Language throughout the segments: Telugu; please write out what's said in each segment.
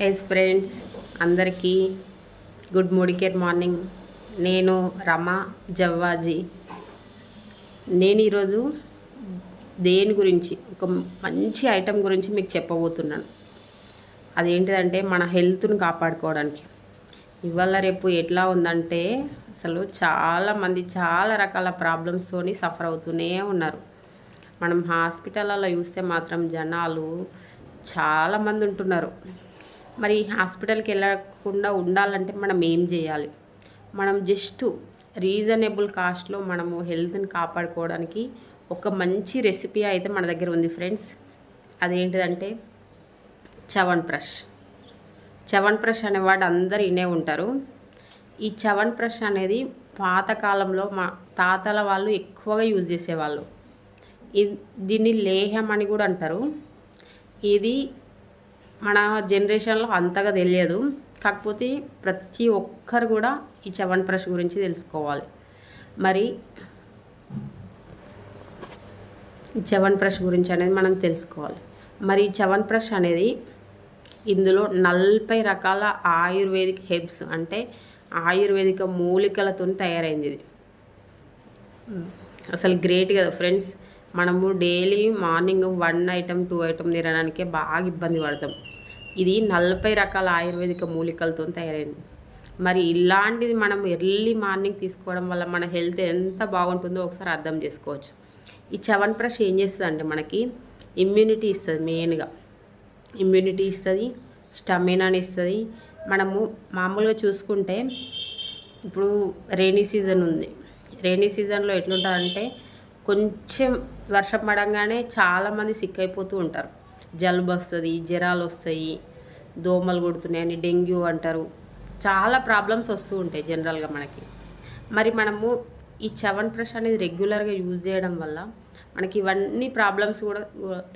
ఎస్ ఫ్రెండ్స్, అందరికీ గుడ్ మార్నింగ్. నేను రమ జవ్వాజీ. నేను ఈరోజు దేని గురించి ఒక మంచి ఐటెం గురించి మీకు చెప్పబోతున్నాను. అదేంటిదంటే మన హెల్త్ను కాపాడుకోవడానికి. ఇవాళ రేపు ఎట్లా ఉందంటే అసలు చాలామంది చాలా రకాల ప్రాబ్లమ్స్తోని సఫర్ అవుతూనే ఉన్నారు. మనం హాస్పిటల్లో చూస్తే మాత్రం జనాలు చాలామంది ఉంటున్నారు. మరి హాస్పిటల్కి వెళ్ళకుండా ఉండాలంటే మనం ఏం చేయాలి? మనం జస్ట్ రీజనబుల్ కాస్ట్లో మనము హెల్త్ని కాపాడుకోవడానికి ఒక మంచి రెసిపీ అయితే మన దగ్గర ఉంది ఫ్రెండ్స్. అదేంటిదంటే చవన్ప్రాష్. చవన్ప్రాష్ అనే వాడు అందరు వినే ఉంటారు. ఈ చవన్ప్రాష్ అనేది పాతకాలంలో మా తాతల వాళ్ళు ఎక్కువగా యూజ్ చేసేవాళ్ళు. దీన్ని లేహ్యం అని కూడా అంటారు. ఇది మన జనరేషన్లో అంతగా తెలియదు. కాకపోతే ప్రతి ఒక్కరు కూడా ఈ చవన్ప్రాష్ గురించి తెలుసుకోవాలి. మరి ఈ చవన్ప్రాష్ గురించి అనేది మనం తెలుసుకోవాలి. మరి ఈ చవన్ప్రాష్ అనేది ఇందులో 40 రకాల ఆయుర్వేదిక్ హెర్బ్స్ అంటే ఆయుర్వేదిక మూలికలతో తయారైంది. ఇది అసలు గ్రేట్ కదా ఫ్రెండ్స్. మనము డైలీ మార్నింగ్ 1 ఐటమ్ 2 ఐటమ్ తినడానికే బాగా ఇబ్బంది పడతాం. ఇది 40 రకాల ఆయుర్వేదిక మూలికలతో తయారైంది. మరి ఇలాంటిది మనం ఎర్లీ మార్నింగ్ తీసుకోవడం వల్ల మన హెల్త్ ఎంత బాగుంటుందో ఒకసారి అర్థం చేసుకోవచ్చు. ఈ చవన్ప్రాష్ ఏం చేస్తుంది అంటే మనకి ఇమ్యూనిటీ ఇస్తుంది. మెయిన్గా ఇమ్యూనిటీ ఇస్తుంది, స్టమినాని ఇస్తుంది. మనము మామూలుగా చూసుకుంటే ఇప్పుడు రైనీ సీజన్ ఉంది. రైనీ సీజన్లో ఎట్లుంటుందంటే కొంచెం వర్షం పడంగానే చాలామంది సిక్ అయిపోతూ ఉంటారు. జలుబు వస్తుంది, జ్వరాలు వస్తాయి, దోమలు కొడుతున్నాయని డెంగ్యూ అంటారు. చాలా ప్రాబ్లమ్స్ వస్తూ ఉంటాయి జనరల్గా మనకి. మరి మనము ఈ చవన్ప్రాష్ అనేది రెగ్యులర్గా యూజ్ చేయడం వల్ల మనకి ఇవన్నీ ప్రాబ్లమ్స్ కూడా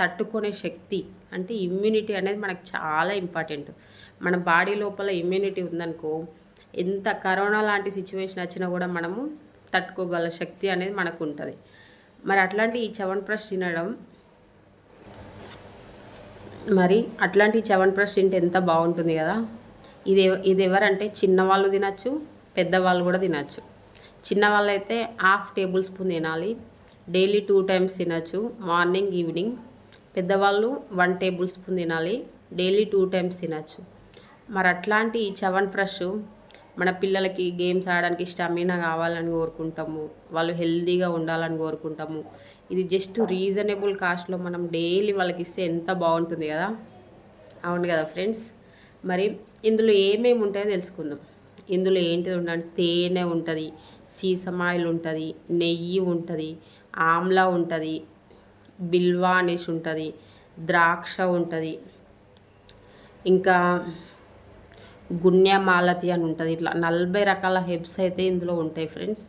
తట్టుకునే శక్తి అంటే ఇమ్యూనిటీ అనేది మనకు చాలా ఇంపార్టెంట్. మన బాడీ లోపల ఇమ్యూనిటీ ఉందనుకో, ఎంత కరోనా లాంటి సిచ్యువేషన్ వచ్చినా కూడా మనము తట్టుకోగల శక్తి అనేది మనకు ఉంటుంది. మరి అట్లాంటి ఈ చవన్ప్రాష్ తినడం అట్లాంటి చవన్ప్రాష్ తింటే ఎంత బాగుంటుంది కదా. ఇది ఎవరంటే చిన్నవాళ్ళు తినచ్చు, పెద్దవాళ్ళు కూడా తినచ్చు. చిన్నవాళ్ళు అయితే 1/2 టేబుల్ స్పూన్ తినాలి. డైలీ 2 టైమ్స్ తినచ్చు, మార్నింగ్ ఈవినింగ్. పెద్దవాళ్ళు 1 టేబుల్ స్పూన్ తినాలి, డైలీ 2 టైమ్స్ తినచ్చు. మరి అట్లాంటి ఈ చవన్ప్రాష్ మన పిల్లలకి గేమ్స్ ఆడడానికి స్టామినా కావాలని కోరుకుంటాము, వాళ్ళు హెల్తీగా ఉండాలని కోరుకుంటాము. ఇది జస్ట్ రీజనబుల్ కాస్ట్లో మనం డైలీ వాళ్ళకి ఇస్తే ఎంత బాగుంటుంది కదా. అవును కదా ఫ్రెండ్స్. మరి ఇందులో ఏమేమి ఉంటాయో తెలుసుకుందాం. ఇందులో ఏంటిది ఉందంటే తేనె ఉంటుంది, సీసమ్ ఆయిల్ ఉంటుంది, నెయ్యి ఉంటుంది, ఆమ్లా ఉంటుంది, బిల్వా అనేసి ఉంటుంది, ద్రాక్ష ఉంటుంది, ఇంకా గున్యమాలతి అని ఉంటుంది. ఇట్లా 40 రకాల హెర్బ్స్ అయితే ఇందులో ఉంటాయి ఫ్రెండ్స్.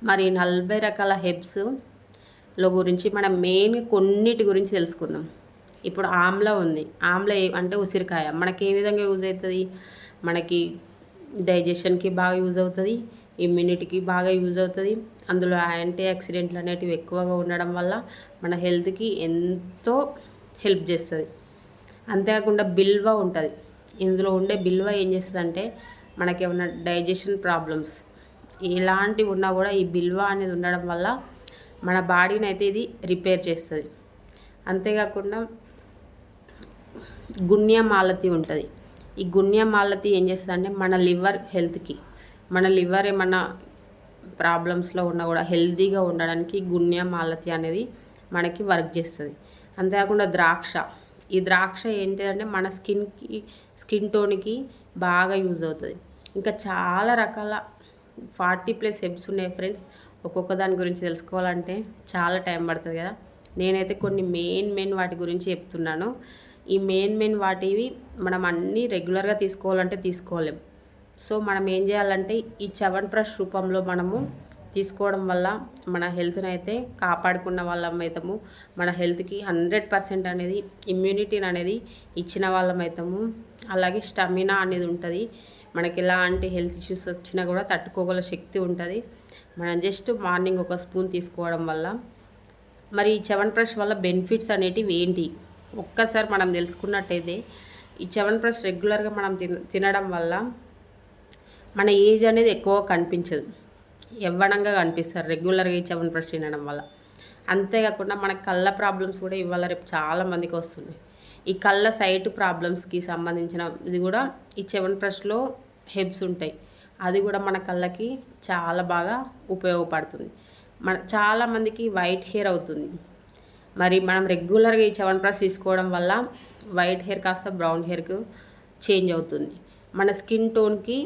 మరి 40 రకాల హెర్బ్స్లో గురించి మనం మెయిన్ కొన్నిటి గురించి తెలుసుకుందాం. ఇప్పుడు ఆమ్లా ఉంది. ఆమ్లా అంటే ఉసిరికాయ మనకి ఏ విధంగా యూజ్ అవుతుంది? మనకి డైజెషన్కి బాగా యూజ్ అవుతుంది, ఇమ్యూనిటీకి బాగా యూజ్ అవుతుంది. అందులో యాంటీ ఆక్సిడెంట్లు అనేటివి ఎక్కువగా ఉండడం వల్ల మన హెల్త్కి ఎంతో హెల్ప్ చేస్తుంది. అంతేకాకుండా బిల్వ ఉంటుంది. ఇందులో ఉండే బిల్వ ఏం చేస్తుందంటే మనకి ఏమన్నా డైజెషన్ ప్రాబ్లమ్స్ ఎలాంటివి ఉన్నా కూడా ఈ బిల్వ అనేది ఉండడం వల్ల మన బాడీని అయితే ఇది రిపేర్ చేస్తుంది. అంతేకాకుండా గున్యమాలతి ఉంటుంది. ఈ గున్యమాలతి ఏం చేస్తుందంటే మన లివర్ హెల్త్కి, మన లివర్ ఏమన్నా ప్రాబ్లమ్స్లో ఉన్నా కూడా హెల్తీగా ఉండడానికి గున్యమాలతి అనేది మనకి వర్క్ చేస్తుంది. అంతేకాకుండా ద్రాక్ష. ఈ ద్రాక్ష ఏంటిదంటే మన స్కిన్ టోన్కి బాగా యూజ్ అవుతుంది. ఇంకా చాలా రకాల 40+ హెర్బ్స్ ఉన్నాయి ఫ్రెండ్స్. ఒక్కొక్క దాని గురించి తెలుసుకోవాలంటే చాలా టైం పడుతుంది కదా. నేనైతే కొన్ని మెయిన్ వాటి గురించి చెప్తున్నాను. ఈ మెయిన్ వాటివి మనం అన్నీ రెగ్యులర్గా తీసుకోవాలంటే తీసుకోలేము. సో మనం ఏం చేయాలంటే ఈ చవన్ప్రాష్ రూపంలో మనము తీసుకోవడం వల్ల మన హెల్త్ని అయితే కాపాడుకున్న వాళ్ళం అవుతాము. మన హెల్త్కి 100% అనేది ఇమ్యూనిటీని అనేది ఇచ్చిన వాళ్ళం అవుతాము. అలాగే స్టమినా అనేది ఉంటుంది. మనకి ఎలాంటి హెల్త్ ఇష్యూస్ వచ్చినా కూడా తట్టుకోగల శక్తి ఉంటుంది. మనం జస్ట్ మార్నింగ్ 1 స్పూన్ తీసుకోవడం వల్ల. మరి ఈ చవన్ప్రాష్ వల్ల బెనిఫిట్స్ అనేటివి ఏంటి ఒక్కసారి మనం తెలుసుకున్నట్టయితే ఈ చ్యవన్ప్రాష్ రెగ్యులర్గా మనం తినడం వల్ల మన ఏజ్ అనేది ఎక్కువ కనిపించదు, యవ్వనంగా కనిపిస్తారు రెగ్యులర్గా ఈ చ్యవన్ప్రాష్ తినడం వల్ల. అంతేకాకుండా మనకు కళ్ళ ప్రాబ్లమ్స్ కూడా ఇవాళ రేపు చాలామందికి వస్తున్నాయి. ఈ కళ్ళ సైట్ ప్రాబ్లమ్స్కి సంబంధించిన ఇది కూడా ఈ చ్యవన్ప్రాష్లో హెర్బ్స్ ఉంటాయి. అది కూడా మన కళ్ళకి చాలా బాగా ఉపయోగపడుతుంది. చాలామందికి వైట్ హెయిర్ అవుతుంది. మరి మనం రెగ్యులర్గా ఈ చ్యవన్ప్రాష్ తీసుకోవడం వల్ల వైట్ హెయిర్ కాస్త బ్రౌన్ హెయిర్కు చేంజ్ అవుతుంది. మన స్కిన్ టోన్కి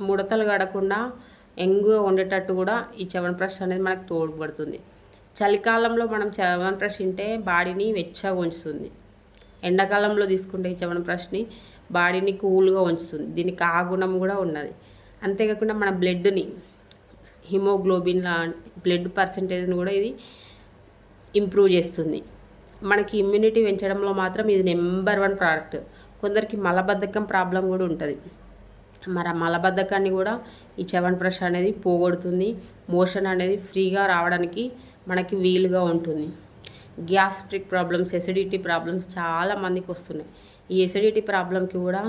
ముడతలు గడకుండా యంగ్గా ఉండేటట్టు కూడా ఈ చ్యవన్ప్రాష్ అనేది మనకు తోడ్పడుతుంది. చలికాలంలో మనం చ్యవన్ప్రాష్ తింటే బాడీని వెచ్చగా ఉంచుతుంది. ఎండాకాలంలో తీసుకుంటే ఈ చ్యవన్ప్రాష్ని బాడీని కూల్గా ఉంచుతుంది. దీనికి ఆ గుణం కూడా ఉన్నది. అంతేకాకుండా మన బ్లడ్ని హిమోగ్లోబిన్ బ్లడ్ పర్సంటేజ్ని కూడా ఇది ఇంప్రూవ్ చేస్తుంది. మనకి ఇమ్యూనిటీ పెంచడంలో మాత్రం ఇది నెంబర్ 1 ప్రోడక్ట్. కొందరికి మలబద్ధకం ప్రాబ్లం కూడా ఉంటుంది. మరి ఆ మలబద్ధకాన్ని కూడా ఈ చ్యవన్ప్రాష్ అనేది పోగొడుతుంది. మోషన్ అనేది ఫ్రీగా రావడానికి మనకి వీలుగా ఉంటుంది. గ్యాస్ట్రిక్ ప్రాబ్లమ్స్, ఎసిడిటీ ప్రాబ్లమ్స్ చాలామందికి వస్తున్నాయి. ఈ ఎసిడిటీ ప్రాబ్లంకి కూడా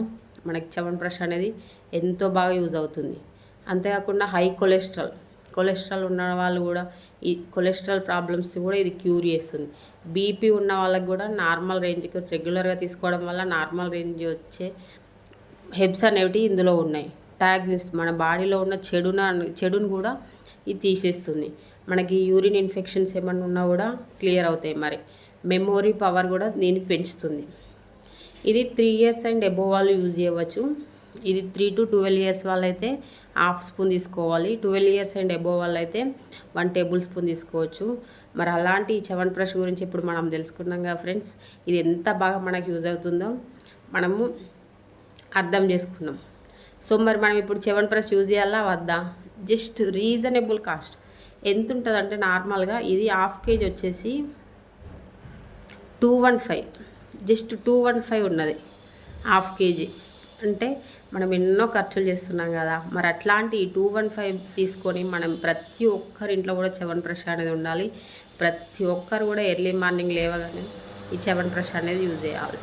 మనకి చ్యవన్ప్రాష్ అనేది ఎంతో బాగా యూజ్ అవుతుంది. అంతేకాకుండా హై కొలెస్ట్రాల్ ఉన్న వాళ్ళు కూడా ఈ కొలెస్ట్రాల్ ప్రాబ్లమ్స్ కూడా ఇది క్యూర్ చేస్తుంది. బీపీ ఉన్న వాళ్ళకి కూడా నార్మల్ రేంజ్కి రెగ్యులర్గా తీసుకోవడం వల్ల నార్మల్ రేంజ్ వచ్చే హెర్బ్స్ అనేవి ఇందులో ఉన్నాయి. టాక్సిన్స్ మన బాడీలో ఉన్న చెడును కూడా ఇది తీసేస్తుంది. మనకి యూరిన్ ఇన్ఫెక్షన్స్ ఏమన్నా ఉన్నా కూడా క్లియర్ అవుతాయి. మరి మెమొరీ పవర్ కూడా దీనికి పెంచుతుంది. ఇది 3 years అండ్ అబోవ్ వాళ్ళు యూజ్ చేయవచ్చు. ఇది 3 to 12 years వాళ్ళైతే 1/2 స్పూన్ తీసుకోవాలి. 12 years అండ్ అబోవ్ వాళ్ళైతే 1 tablespoon తీసుకోవచ్చు. మరి అలాంటి చ్యవన్ప్రాష్ గురించి ఇప్పుడు మనం తెలుసుకున్నాం కదా ఫ్రెండ్స్. ఇది ఎంత బాగా మనకు యూజ్ అవుతుందో మనము అర్థం చేసుకున్నాం. సో మరి మనం ఇప్పుడు చ్యవన్ప్రాష్ యూజ్ చేయాలా వద్దా? జస్ట్ రీజనబుల్ కాస్ట్ ఎంత ఉంటుందంటే నార్మల్గా ఇది 1/2 kg వచ్చేసి 215, జస్ట్ 215 ఉన్నది 1/2 kg. అంటే మనం ఎన్నో ఖర్చులు చేస్తున్నాం కదా. మరి అట్లాంటి 215 తీసుకొని మనం ప్రతి ఒక్కరి ఇంట్లో కూడా చ్యవన్ప్రాష్ అనేది ఉండాలి. ప్రతి ఒక్కరు కూడా ఎర్లీ మార్నింగ్ లేవగానే ఈ చ్యవన్ప్రాష్ అనేది యూజ్ చేయాలి.